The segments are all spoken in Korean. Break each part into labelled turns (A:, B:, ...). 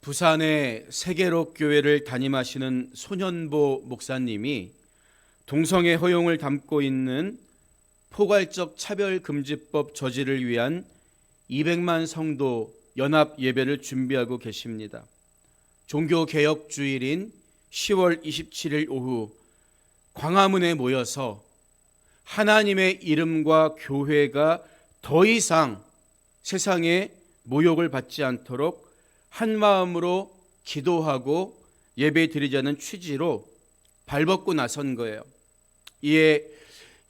A: 부산의 세계로 교회를 담임하시는 손현보 목사님이 동성애 허용을 담고 있는 포괄적 차별금지법 저지를 위한 200만 성도 연합 예배를 준비하고 계십니다. 종교개혁 주일인 10월 27일 오후 광화문에 모여서 하나님의 이름과 교회가 더 이상 세상에 모욕을 받지 않도록 한 마음으로 기도하고 예배 드리자는 취지로 발벗고 나선 거예요. 이에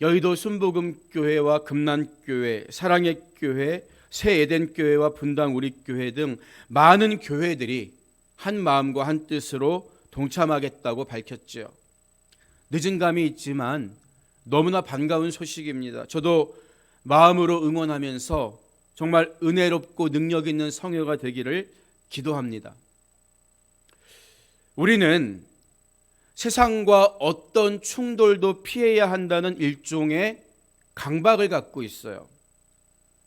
A: 여의도 순복음교회와 금난교회, 사랑의 교회, 새 에덴교회와 분당 우리교회 등 많은 교회들이 한 마음과 한 뜻으로 동참하겠다고 밝혔죠. 늦은 감이 있지만 너무나 반가운 소식입니다. 저도 마음으로 응원하면서 정말 은혜롭고 능력 있는 성회가 되기를 기도합니다. 우리는 세상과 어떤 충돌도 피해야 한다는 일종의 강박을 갖고 있어요.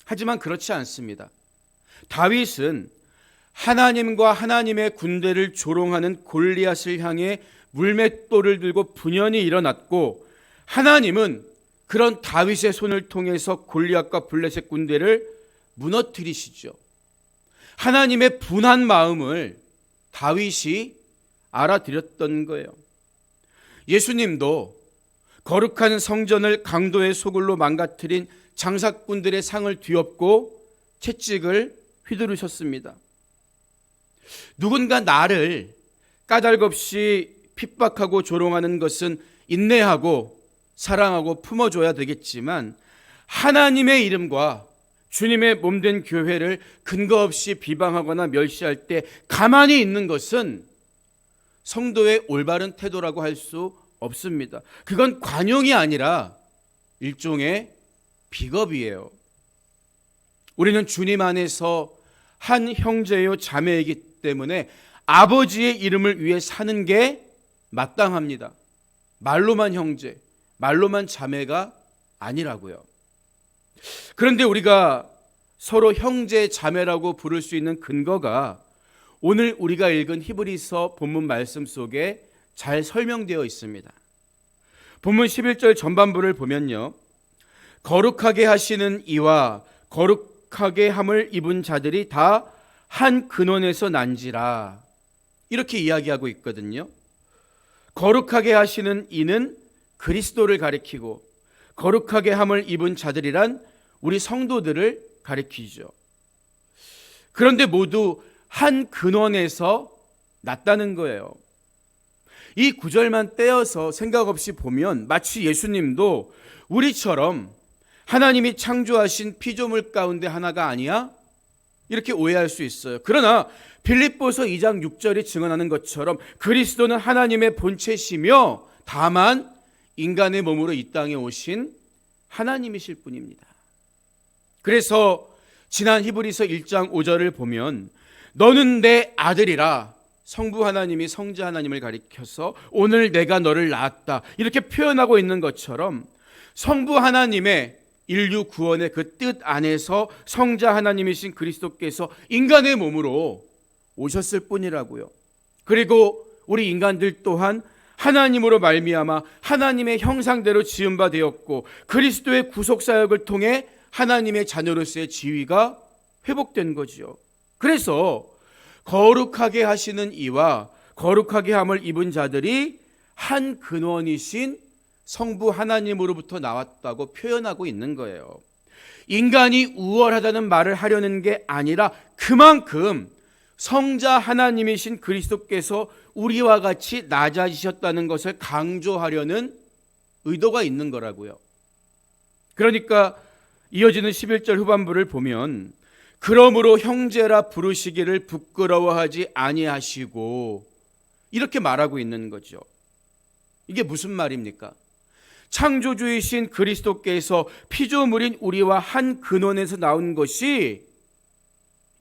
A: 하지만 그렇지 않습니다. 다윗은 하나님과 하나님의 군대를 조롱하는 골리앗을 향해 물맷돌을 들고 분연히 일어났고, 하나님은 그런 다윗의 손을 통해서 골리앗과 블레셋 군대를 무너뜨리시죠. 하나님의 분한 마음을 다윗이 알아들였던 거예요. 예수님도 거룩한 성전을 강도의 소굴로 망가뜨린 장사꾼들의 상을 뒤엎고 채찍을 휘두르셨습니다. 누군가 나를 까닭없이 핍박하고 조롱하는 것은 인내하고 사랑하고 품어줘야 되겠지만, 하나님의 이름과 주님의 몸된 교회를 근거 없이 비방하거나 멸시할 때 가만히 있는 것은 성도의 올바른 태도라고 할 수 없습니다. 그건 관용이 아니라 일종의 비겁이에요. 우리는 주님 안에서 한 형제요 자매이기 때문에 아버지의 이름을 위해 사는 게 마땅합니다. 말로만 형제, 말로만 자매가 아니라고요. 그런데 우리가 서로 형제 자매라고 부를 수 있는 근거가 오늘 우리가 읽은 히브리서 본문 말씀 속에 잘 설명되어 있습니다. 본문 11절 전반부를 보면요, 거룩하게 하시는 이와 거룩하게 함을 입은 자들이 다 한 근원에서 난지라, 이렇게 이야기하고 있거든요. 거룩하게 하시는 이는 그리스도를 가리키고, 거룩하게 함을 입은 자들이란 우리 성도들을 가리키죠. 그런데 모두 한 근원에서 났다는 거예요. 이 구절만 떼어서 생각 없이 보면 마치 예수님도 우리처럼 하나님이 창조하신 피조물 가운데 하나가 아니야? 이렇게 오해할 수 있어요. 그러나 빌립보서 2장 6절이 증언하는 것처럼 그리스도는 하나님의 본체시며 다만 인간의 몸으로 이 땅에 오신 하나님이실 뿐입니다. 그래서 지난 히브리서 1장 5절을 보면 너는 내 아들이라, 성부 하나님이 성자 하나님을 가리켜서 오늘 내가 너를 낳았다 이렇게 표현하고 있는 것처럼 성부 하나님의 인류 구원의 그 뜻 안에서 성자 하나님이신 그리스도께서 인간의 몸으로 오셨을 뿐이라고요. 그리고 우리 인간들 또한 하나님으로 말미암아 하나님의 형상대로 지은 바 되었고, 그리스도의 구속 사역을 통해 하나님의 자녀로서의 지위가 회복된 거지요. 그래서 거룩하게 하시는 이와 거룩하게 함을 입은 자들이 한 근원이신 성부 하나님으로부터 나왔다고 표현하고 있는 거예요. 인간이 우월하다는 말을 하려는 게 아니라 그만큼 성자 하나님이신 그리스도께서 우리와 같이 낮아지셨다는 것을 강조하려는 의도가 있는 거라고요. 그러니까 이어지는 11절 후반부를 보면 그러므로 형제라 부르시기를 부끄러워하지 아니하시고, 이렇게 말하고 있는 거죠. 이게 무슨 말입니까? 창조주이신 그리스도께서 피조물인 우리와 한 근원에서 나온 것이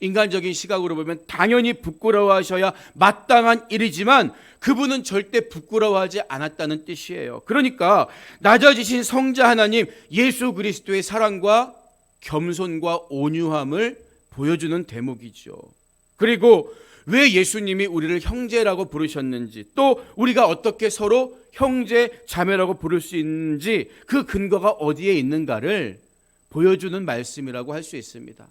A: 인간적인 시각으로 보면 당연히 부끄러워하셔야 마땅한 일이지만 그분은 절대 부끄러워하지 않았다는 뜻이에요. 그러니까 낮아지신 성자 하나님 예수 그리스도의 사랑과 겸손과 온유함을 보여주는 대목이죠. 그리고 왜 예수님이 우리를 형제라고 부르셨는지, 또 우리가 어떻게 서로 형제, 자매라고 부를 수 있는지 그 근거가 어디에 있는가를 보여주는 말씀이라고 할 수 있습니다.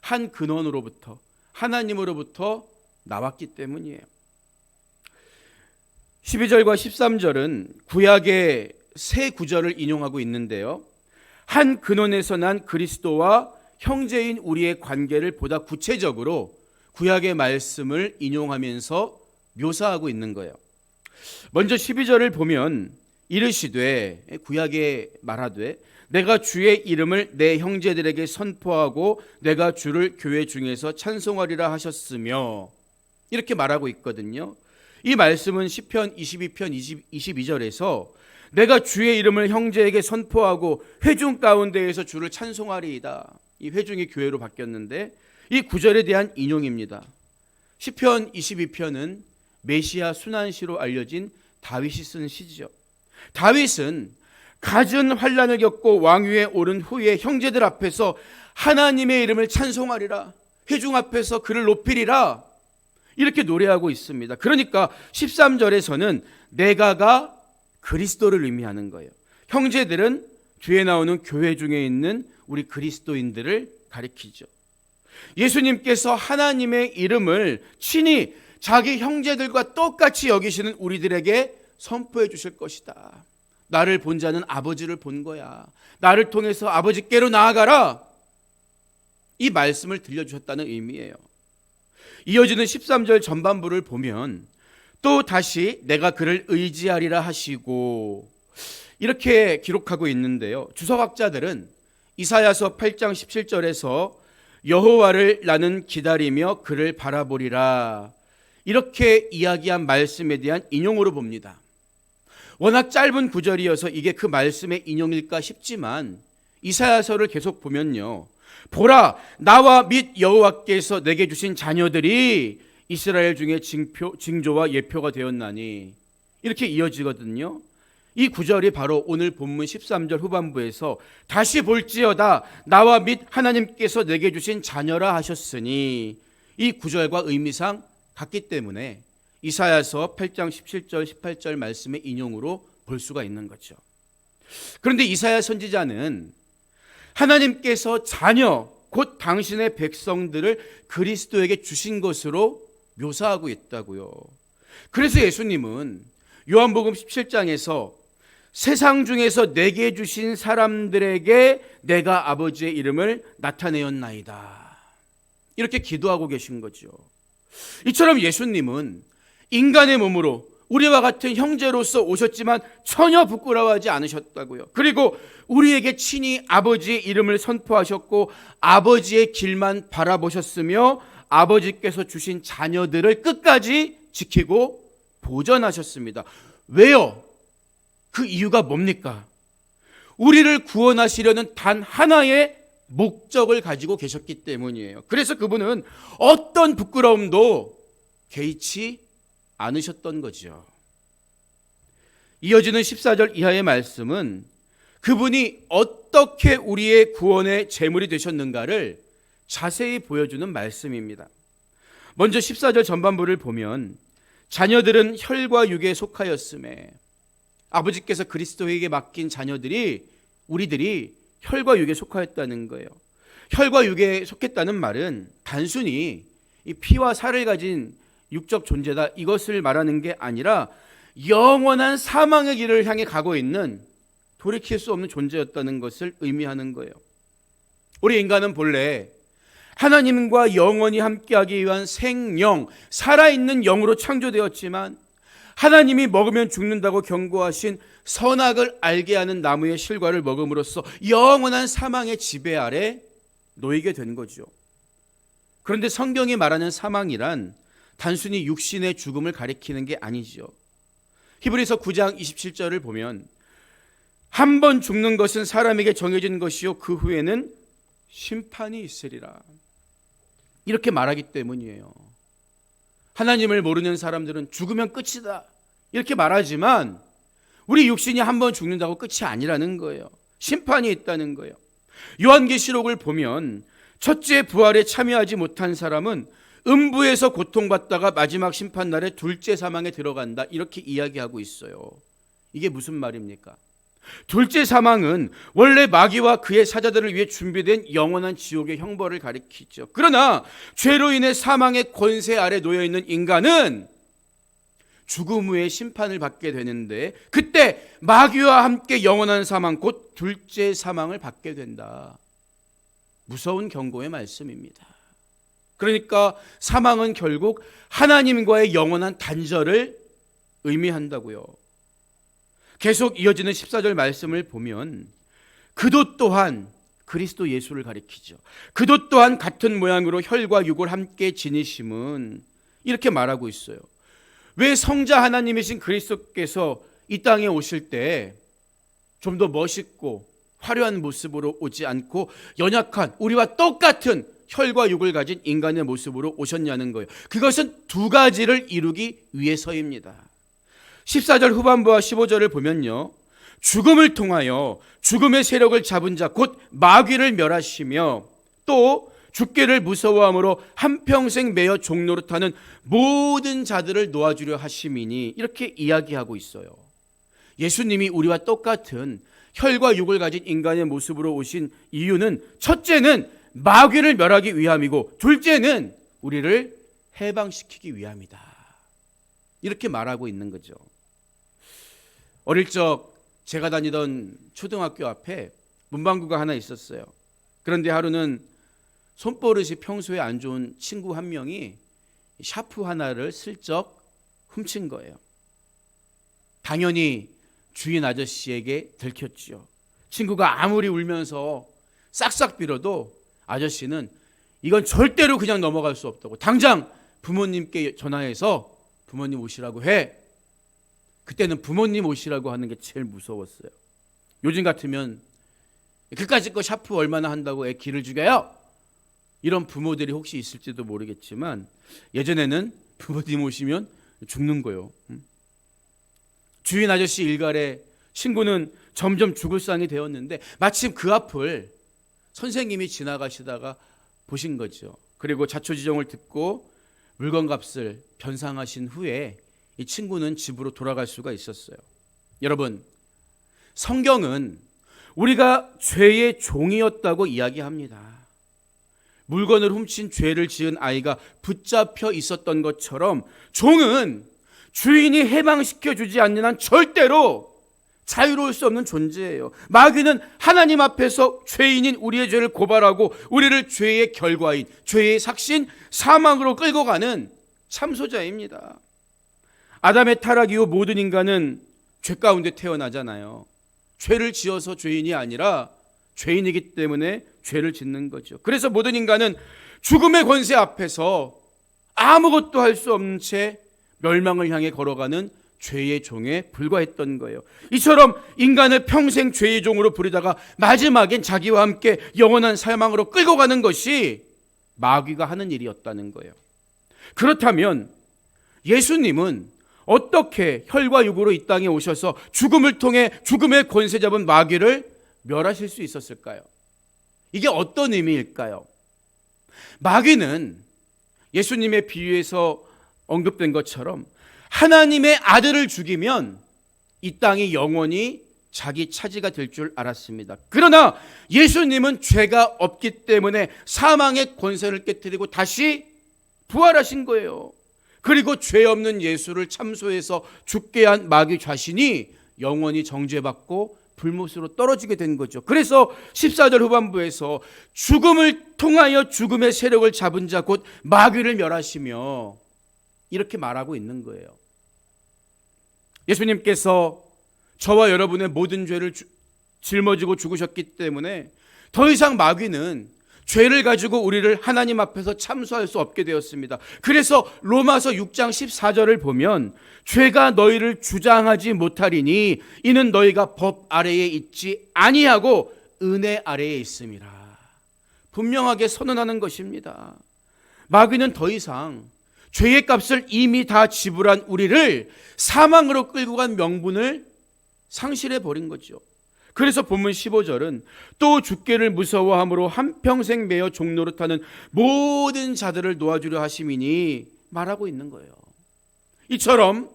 A: 한 근원으로부터, 하나님으로부터 나왔기 때문이에요. 12절과 13절은 구약의 세 구절을 인용하고 있는데요. 한 근원에서 난 그리스도와 형제인 우리의 관계를 보다 구체적으로 구약의 말씀을 인용하면서 묘사하고 있는 거예요. 먼저 12절을 보면 이르시되, 구약에 말하되 내가 주의 이름을 내 형제들에게 선포하고 내가 주를 교회 중에서 찬송하리라 하셨으며, 이렇게 말하고 있거든요. 이 말씀은 시편 22편 22절에서 내가 주의 이름을 형제에게 선포하고 회중 가운데에서 주를 찬송하리이다. 이 회중이 교회로 바뀌었는데 이 구절에 대한 인용입니다. 시편 22편은 메시아 순환시로 알려진 다윗이 쓴 시죠. 다윗은 갖은 환난을 겪고 왕위에 오른 후에 형제들 앞에서 하나님의 이름을 찬송하리라, 회중 앞에서 그를 높이리라, 이렇게 노래하고 있습니다. 그러니까 13절에서는 내가가 그리스도를 의미하는 거예요. 형제들은 뒤에 나오는 교회 중에 있는 우리 그리스도인들을 가리키죠. 예수님께서 하나님의 이름을 친히 자기 형제들과 똑같이 여기시는 우리들에게 선포해 주실 것이다. 나를 본 자는 아버지를 본 거야. 나를 통해서 아버지께로 나아가라. 이 말씀을 들려주셨다는 의미예요. 이어지는 13절 전반부를 보면 또 다시 내가 그를 의지하리라 하시고, 이렇게 기록하고 있는데요. 주석학자들은 이사야서 8장 17절에서 여호와를 나는 기다리며 그를 바라보리라, 이렇게 이야기한 말씀에 대한 인용으로 봅니다. 워낙 짧은 구절이어서 이게 그 말씀의 인용일까 싶지만 이사야서를 계속 보면요, 보라 나와 및 여호와께서 내게 주신 자녀들이 이스라엘 중에 징조와 예표가 되었나니, 이렇게 이어지거든요. 이 구절이 바로 오늘 본문 13절 후반부에서 다시 볼지어다 나와 및 하나님께서 내게 주신 자녀라 하셨으니, 이 구절과 의미상 같기 때문에 이사야서 8장 17절 18절 말씀의 인용으로 볼 수가 있는 거죠. 그런데 이사야 선지자는 하나님께서 자녀, 곧 당신의 백성들을 그리스도에게 주신 것으로 묘사하고 있다고요. 그래서 예수님은 요한복음 17장에서 세상 중에서 내게 주신 사람들에게 내가 아버지의 이름을 나타내었나이다, 이렇게 기도하고 계신 거죠. 이처럼 예수님은 인간의 몸으로 우리와 같은 형제로서 오셨지만 전혀 부끄러워하지 않으셨다고요. 그리고 우리에게 친히 아버지의 이름을 선포하셨고 아버지의 길만 바라보셨으며 아버지께서 주신 자녀들을 끝까지 지키고 보전하셨습니다. 왜요? 그 이유가 뭡니까? 우리를 구원하시려는 단 하나의 목적을 가지고 계셨기 때문이에요. 그래서 그분은 어떤 부끄러움도 개의치 않으셨던 거죠. 이어지는 14절 이하의 말씀은 그분이 어떻게 우리의 구원의 제물이 되셨는가를 자세히 보여주는 말씀입니다. 먼저 14절 전반부를 보면 자녀들은 혈과 육에 속하였음에, 아버지께서 그리스도에게 맡긴 자녀들이 우리들이 혈과 육에 속하였다는 거예요. 혈과 육에 속했다는 말은 단순히 이 피와 살을 가진 육적 존재다, 이것을 말하는 게 아니라 영원한 사망의 길을 향해 가고 있는 돌이킬 수 없는 존재였다는 것을 의미하는 거예요. 우리 인간은 본래 하나님과 영원히 함께하기 위한 생영, 살아있는 영으로 창조되었지만 하나님이 먹으면 죽는다고 경고하신 선악을 알게 하는 나무의 실과를 먹음으로써 영원한 사망의 지배 아래 놓이게 된 거죠. 그런데 성경이 말하는 사망이란 단순히 육신의 죽음을 가리키는 게 아니죠. 히브리서 9장 27절을 보면 한 번 죽는 것은 사람에게 정해진 것이요 그 후에는 심판이 있으리라, 이렇게 말하기 때문이에요. 하나님을 모르는 사람들은 죽으면 끝이다 이렇게 말하지만 우리 육신이 한 번 죽는다고 끝이 아니라는 거예요. 심판이 있다는 거예요. 요한계시록을 보면 첫째 부활에 참여하지 못한 사람은 음부에서 고통받다가 마지막 심판날에 둘째 사망에 들어간다, 이렇게 이야기하고 있어요. 이게 무슨 말입니까? 둘째 사망은 원래 마귀와 그의 사자들을 위해 준비된 영원한 지옥의 형벌을 가리키죠. 그러나 죄로 인해 사망의 권세 아래 놓여있는 인간은 죽음 후에 심판을 받게 되는데, 그때 마귀와 함께 영원한 사망, 곧 둘째 사망을 받게 된다. 무서운 경고의 말씀입니다. 그러니까 사망은 결국 하나님과의 영원한 단절을 의미한다고요. 계속 이어지는 14절 말씀을 보면 그도 또한 그리스도 예수를 가리키죠. 그도 또한 같은 모양으로 혈과 육을 함께 지니심은, 이렇게 말하고 있어요. 왜 성자 하나님이신 그리스도께서 이 땅에 오실 때 좀 더 멋있고 화려한 모습으로 오지 않고 연약한 우리와 똑같은 혈과 육을 가진 인간의 모습으로 오셨냐는 거예요. 그것은 두 가지를 이루기 위해서입니다. 14절 후반부와 15절을 보면요, 죽음을 통하여 죽음의 세력을 잡은 자 곧 마귀를 멸하시며 또 죽기를 무서워함으로 한평생 매여 종노릇하는 모든 자들을 놓아주려 하심이니, 이렇게 이야기하고 있어요. 예수님이 우리와 똑같은 혈과 육을 가진 인간의 모습으로 오신 이유는, 첫째는 마귀를 멸하기 위함이고 둘째는 우리를 해방시키기 위함이다, 이렇게 말하고 있는 거죠. 어릴 적 제가 다니던 초등학교 앞에 문방구가 하나 있었어요. 그런데 하루는 손버릇이 평소에 안 좋은 친구 한 명이 샤프 하나를 슬쩍 훔친 거예요. 당연히 주인 아저씨에게 들켰지요. 친구가 아무리 울면서 싹싹 빌어도 아저씨는 이건 절대로 그냥 넘어갈 수 없다고 당장 부모님께 전화해서 부모님 오시라고 해. 그때는 부모님 오시라고 하는 게 제일 무서웠어요. 요즘 같으면 그까짓 거 샤프 얼마나 한다고 애 기를 죽여요? 이런 부모들이 혹시 있을지도 모르겠지만 예전에는 부모님 오시면 죽는 거예요. 주인 아저씨 일갈에 친구는 점점 죽을 상이 되었는데 마침 그 앞을 선생님이 지나가시다가 보신 거죠. 그리고 자초지종을 듣고 물건값을 변상하신 후에 이 친구는 집으로 돌아갈 수가 있었어요. 여러분, 성경은 우리가 죄의 종이었다고 이야기합니다. 물건을 훔친 죄를 지은 아이가 붙잡혀 있었던 것처럼 종은 주인이 해방시켜주지 않는 한 절대로 자유로울 수 없는 존재예요. 마귀는 하나님 앞에서 죄인인 우리의 죄를 고발하고 우리를 죄의 결과인, 죄의 삭신, 사망으로 끌고 가는 참소자입니다. 아담의 타락 이후 모든 인간은 죄 가운데 태어나잖아요. 죄를 지어서 죄인이 아니라 죄인이기 때문에 죄를 짓는 거죠. 그래서 모든 인간은 죽음의 권세 앞에서 아무것도 할 수 없는 채 멸망을 향해 걸어가는 죄의 종에 불과했던 거예요. 이처럼 인간을 평생 죄의 종으로 부리다가 마지막엔 자기와 함께 영원한 사망으로 끌고 가는 것이 마귀가 하는 일이었다는 거예요. 그렇다면 예수님은 어떻게 혈과 육으로 이 땅에 오셔서 죽음을 통해 죽음의 권세 잡은 마귀를 멸하실 수 있었을까요? 이게 어떤 의미일까요? 마귀는 예수님의 비유에서 언급된 것처럼 하나님의 아들을 죽이면 이 땅이 영원히 자기 차지가 될 줄 알았습니다. 그러나 예수님은 죄가 없기 때문에 사망의 권세를 깨뜨리고 다시 부활하신 거예요. 그리고 죄 없는 예수를 참소해서 죽게 한 마귀 자신이 영원히 정죄받고 불못으로 떨어지게 된 거죠. 그래서 14절 후반부에서 죽음을 통하여 죽음의 세력을 잡은 자 곧 마귀를 멸하시며 이렇게 말하고 있는 거예요. 예수님께서 저와 여러분의 모든 죄를 짊어지고 죽으셨기 때문에 더 이상 마귀는 죄를 가지고 우리를 하나님 앞에서 참소할 수 없게 되었습니다. 그래서 로마서 6장 14절을 보면 죄가 너희를 주장하지 못하리니 이는 너희가 법 아래에 있지 아니하고 은혜 아래에 있음이라. 분명하게 선언하는 것입니다. 마귀는 더 이상 죄의 값을 이미 다 지불한 우리를 사망으로 끌고 간 명분을 상실해 버린 거죠. 그래서 본문 15절은 또 죽기를 무서워함으로 한평생 매여 종노릇하는 모든 자들을 놓아주려 하심이니 말하고 있는 거예요. 이처럼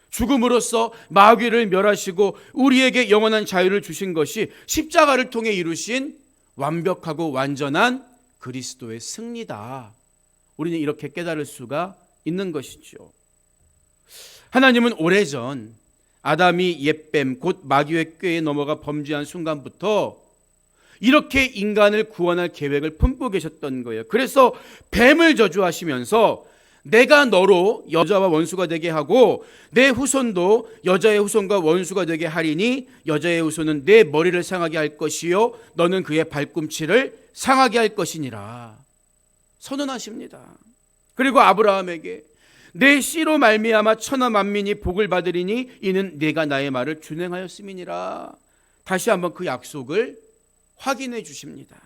A: 죽음으로써 마귀를 멸하시고 우리에게 영원한 자유를 주신 것이 십자가를 통해 이루신 완벽하고 완전한 그리스도의 승리다. 우리는 이렇게 깨달을 수가 있는 것이죠. 하나님은 오래전 아담이 옛뱀 곧 마귀의 꾀에 넘어가 범죄한 순간부터 이렇게 인간을 구원할 계획을 품고 계셨던 거예요. 그래서 뱀을 저주하시면서 내가 너로 여자와 원수가 되게 하고 내 후손도 여자의 후손과 원수가 되게 하리니 여자의 후손은 내 머리를 상하게 할 것이요 너는 그의 발꿈치를 상하게 할 것이니라 선언하십니다. 그리고 아브라함에게 내 씨로 말미암아 천하 만민이 복을 받으리니 이는 네가 나의 말을 준행하였음이니라. 다시 한번 그 약속을 확인해 주십니다.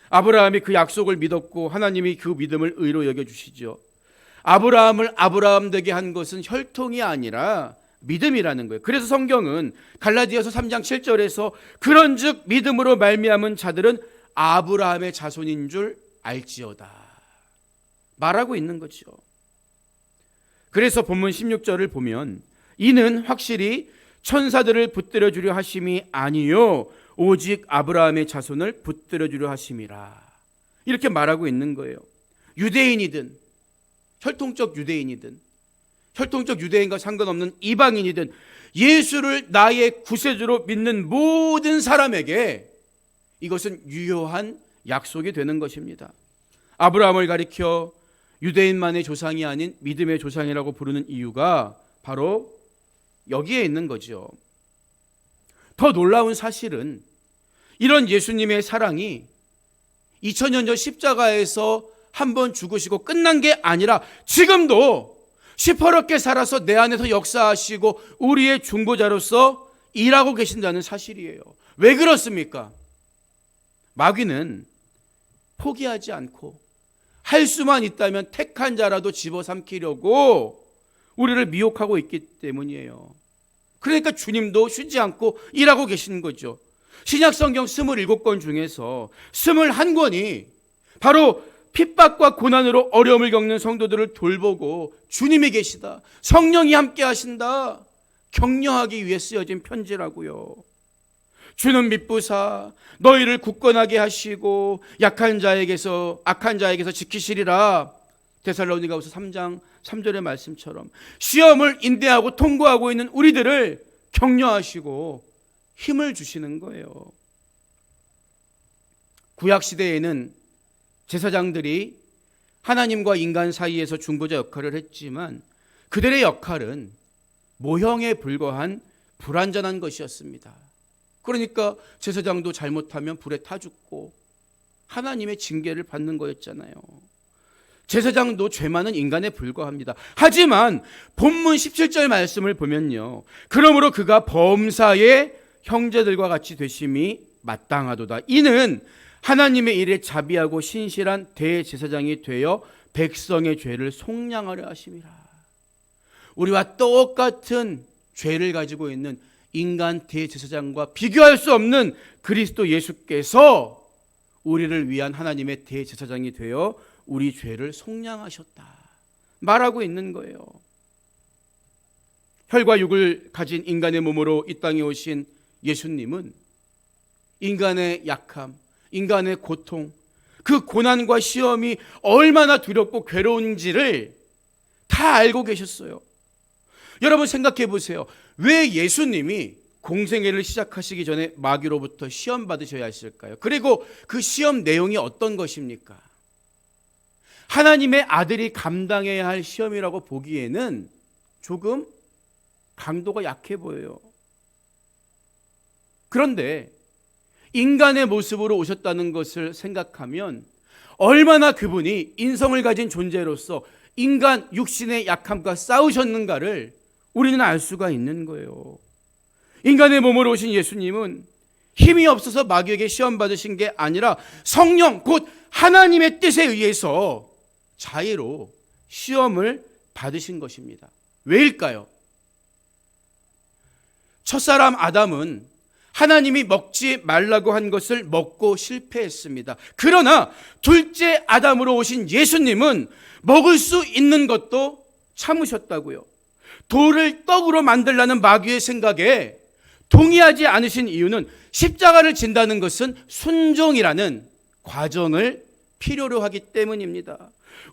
A: 아브라함이 그 약속을 믿었고 하나님이 그 믿음을 의로 여겨주시죠. 아브라함을 아브라함 되게 한 것은 혈통이 아니라 믿음이라는 거예요. 그래서 성경은 갈라디아서 3장 7절에서 그런즉 믿음으로 말미암은 자들은 아브라함의 자손인 줄 알지어다 말하고 있는 거죠. 그래서 본문 16절을 보면 이는 확실히 천사들을 붙들어 주려 하심이 아니요 오직 아브라함의 자손을 붙들어 주려 하심이라 이렇게 말하고 있는 거예요. 유대인이든 혈통적 유대인이든 혈통적 유대인과 상관없는 이방인이든 예수를 나의 구세주로 믿는 모든 사람에게 이것은 유효한 약속이 되는 것입니다. 아브라함을 가리켜 유대인만의 조상이 아닌 믿음의 조상이라고 부르는 이유가 바로 여기에 있는 거죠. 더 놀라운 사실은 이런 예수님의 사랑이 2000년 전 십자가에서 한번 죽으시고 끝난 게 아니라 지금도 시퍼렇게 살아서 내 안에서 역사하시고 우리의 중보자로서 일하고 계신다는 사실이에요. 왜 그렇습니까? 마귀는 포기하지 않고 할 수만 있다면 택한 자라도 집어삼키려고 우리를 미혹하고 있기 때문이에요. 그러니까 주님도 쉬지 않고 일하고 계시는 거죠. 신약성경 27권 중에서 21권이 바로 핍박과 고난으로 어려움을 겪는 성도들을 돌보고 주님이 계시다, 성령이 함께 하신다 격려하기 위해 쓰여진 편지라고요. 주는 미쁘사 너희를 굳건하게 하시고 악한 자에게서 지키시리라. 데살로니가후서 3장 3절의 말씀처럼 시험을 인내하고 통과하고 있는 우리들을 격려하시고 힘을 주시는 거예요. 구약 시대에는 제사장들이 하나님과 인간 사이에서 중보자 역할을 했지만 그들의 역할은 모형에 불과한 불완전한 것이었습니다. 그러니까 제사장도 잘못하면 불에 타 죽고 하나님의 징계를 받는 거였잖아요. 제사장도 죄 많은 인간에 불과합니다. 하지만 본문 17절 말씀을 보면요, 그러므로 그가 범사의 형제들과 같이 되심이 마땅하도다. 이는 하나님의 일에 자비하고 신실한 대제사장이 되어 백성의 죄를 속량하려 하심이라. 우리와 똑같은 죄를 가지고 있는 인간 대제사장과 비교할 수 없는 그리스도 예수께서 우리를 위한 하나님의 대제사장이 되어 우리 죄를 속량하셨다 말하고 있는 거예요. 혈과 육을 가진 인간의 몸으로 이 땅에 오신 예수님은 인간의 약함, 인간의 고통, 그 고난과 시험이 얼마나 두렵고 괴로운지를 다 알고 계셨어요. 여러분 생각해 보세요. 왜 예수님이 공생애를 시작하시기 전에 마귀로부터 시험 받으셔야 했을까요? 그리고 그 시험 내용이 어떤 것입니까? 하나님의 아들이 감당해야 할 시험이라고 보기에는 조금 강도가 약해 보여요. 그런데 인간의 모습으로 오셨다는 것을 생각하면 얼마나 그분이 인성을 가진 존재로서 인간 육신의 약함과 싸우셨는가를 우리는 알 수가 있는 거예요. 인간의 몸으로 오신 예수님은 힘이 없어서 마귀에게 시험 받으신 게 아니라 성령 곧 하나님의 뜻에 의해서 자의로 시험을 받으신 것입니다. 왜일까요? 첫사람 아담은 하나님이 먹지 말라고 한 것을 먹고 실패했습니다. 그러나 둘째 아담으로 오신 예수님은 먹을 수 있는 것도 참으셨다고요. 돌을 떡으로 만들라는 마귀의 생각에 동의하지 않으신 이유는 십자가를 진다는 것은 순종이라는 과정을 필요로 하기 때문입니다.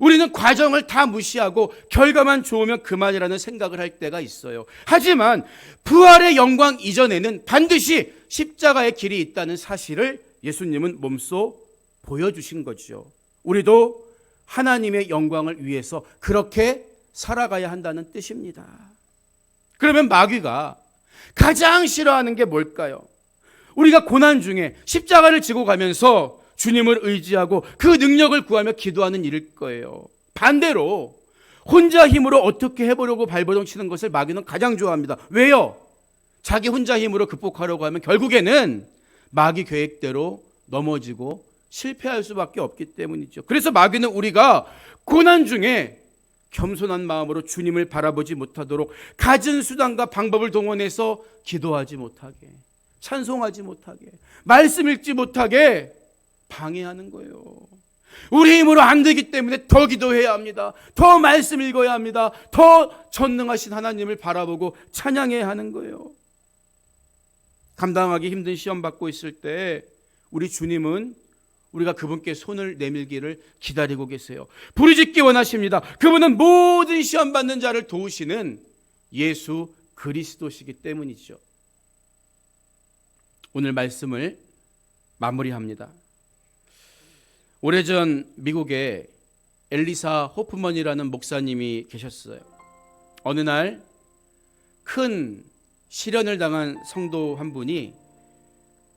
A: 우리는 과정을 다 무시하고 결과만 좋으면 그만이라는 생각을 할 때가 있어요. 하지만 부활의 영광 이전에는 반드시 십자가의 길이 있다는 사실을 예수님은 몸소 보여주신 거죠. 우리도 하나님의 영광을 위해서 그렇게 살아가야 한다는 뜻입니다. 그러면 마귀가 가장 싫어하는 게 뭘까요? 우리가 고난 중에 십자가를 지고 가면서 주님을 의지하고 그 능력을 구하며 기도하는 일일 거예요. 반대로 혼자 힘으로 어떻게 해보려고 발버둥치는 것을 마귀는 가장 좋아합니다. 왜요? 자기 혼자 힘으로 극복하려고 하면 결국에는 마귀 계획대로 넘어지고 실패할 수밖에 없기 때문이죠. 그래서 마귀는 우리가 고난 중에 겸손한 마음으로 주님을 바라보지 못하도록 갖은 수단과 방법을 동원해서 기도하지 못하게, 찬송하지 못하게, 말씀 읽지 못하게 방해하는 거예요. 우리 힘으로 안 되기 때문에 더 기도해야 합니다. 더 말씀 읽어야 합니다. 더 전능하신 하나님을 바라보고 찬양해야 하는 거예요. 감당하기 힘든 시험 받고 있을 때 우리 주님은 우리가 그분께 손을 내밀기를 기다리고 계세요. 부르짖기 원하십니다. 그분은 모든 시험 받는 자를 도우시는 예수 그리스도시기 때문이죠. 오늘 말씀을 마무리합니다. 오래전 미국에 엘리사 호프먼이라는 목사님이 계셨어요. 어느 날 큰 시련을 당한 성도 한 분이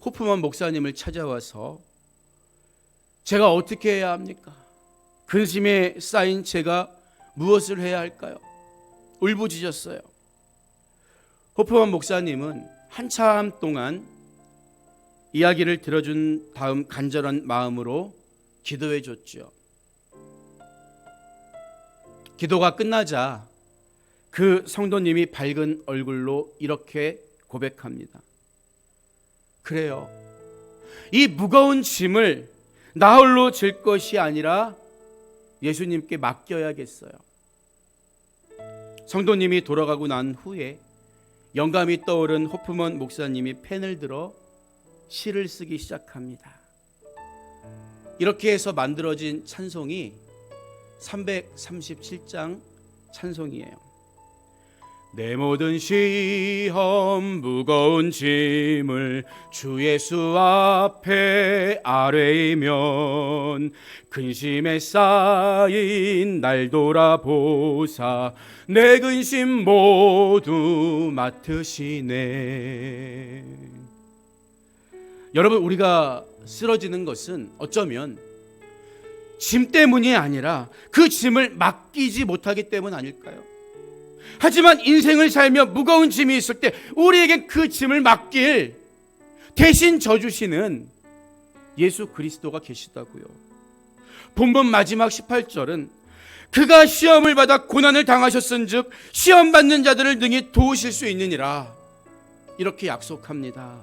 A: 호프먼 목사님을 찾아와서 제가 어떻게 해야 합니까? 근심에 쌓인 제가 무엇을 해야 할까요? 울부짖었어요. 호프먼 목사님은 한참 동안 이야기를 들어준 다음 간절한 마음으로 기도해 줬죠. 기도가 끝나자 그 성도님이 밝은 얼굴로 이렇게 고백합니다. 그래요. 이 무거운 짐을 나 홀로 질 것이 아니라 예수님께 맡겨야겠어요. 성도님이 돌아가고 난 후에 영감이 떠오른 호프먼 목사님이 펜을 들어 시를 쓰기 시작합니다. 이렇게 해서 만들어진 찬송이 337장 찬송이에요. 내 모든 시험 무거운 짐을 주 예수 앞에 아뢰이면 근심에 쌓인 날 돌아보사 내 근심 모두 맡으시네. 여러분, 우리가 쓰러지는 것은 어쩌면 짐 때문이 아니라 그 짐을 맡기지 못하기 때문 아닐까요? 하지만 인생을 살며 무거운 짐이 있을 때 우리에겐 그 짐을 맡길 대신 져주시는 예수 그리스도가 계시다고요. 본문 마지막 18절은 그가 시험을 받아 고난을 당하셨은즉 시험 받는 자들을 능히 도우실 수 있느니라 이렇게 약속합니다.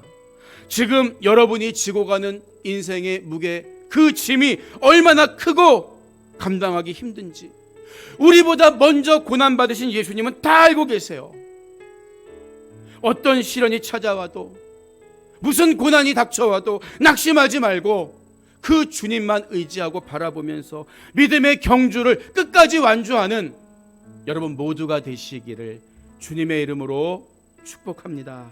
A: 지금 여러분이 지고 가는 인생의 무게, 그 짐이 얼마나 크고 감당하기 힘든지 우리보다 먼저 고난받으신 예수님은 다 알고 계세요. 어떤 시련이 찾아와도, 무슨 고난이 닥쳐와도 낙심하지 말고 그 주님만 의지하고 바라보면서 믿음의 경주를 끝까지 완주하는 여러분 모두가 되시기를 주님의 이름으로 축복합니다.